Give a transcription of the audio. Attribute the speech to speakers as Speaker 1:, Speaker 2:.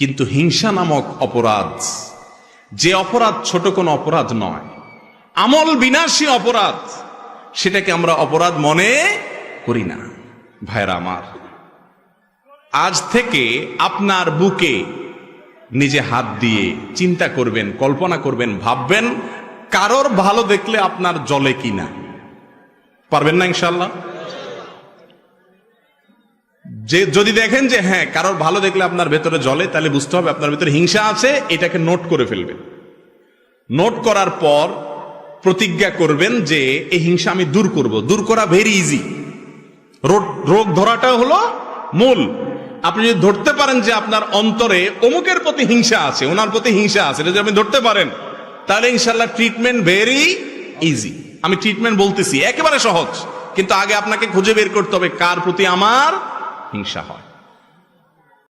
Speaker 1: কিন্তু হিংসা নামক অপরাধ, যে অপরাধ ছোট কোনো অপরাধ নয়, আমল বিনাশী অপরাধ, সেটাকে আমরা অপরাধ মনে করি না। ভাইরা আমার, আজ থেকে আপনার বুকে নিজে হাত দিয়ে চিন্তা করবেন, কল্পনা করবেন, ভাববেন কারোর ভালো দেখলে আপনার জ্বলে কিনা। পারবেন না ইনশাআল্লাহ? যে যদি দেখেন যে হ্যাঁ কারোর ভালো দেখলে আপনার ভেতরে জ্বলে, তাহলে বুঝতে হবে আপনার ভেতরে হিংসা আছে। এটাকে নোট করে ফেলবেন। নোট করার পর প্রতিজ্ঞা করবেন যে এই হিংসা আমি দূর করব। দূর করা ভেরি ইজি। রোগ ধরাটা হলো মূল। আপনি যদি ধরতে পারেন যে আপনার অন্তরে অমুকের প্রতি হিংসা আছে, ওনার প্রতি হিংসা আছে, এটা যদি আপনি ধরতে পারেন, তাহলে ইনশাল্লাহ ট্রিটমেন্ট ভেরি ইজি। আমি ট্রিটমেন্ট বলতেছি একেবারে সহজ, কিন্তু আগে আপনাকে খুঁজে বের করতে হবে কার প্রতি আমার হিংসা হয়।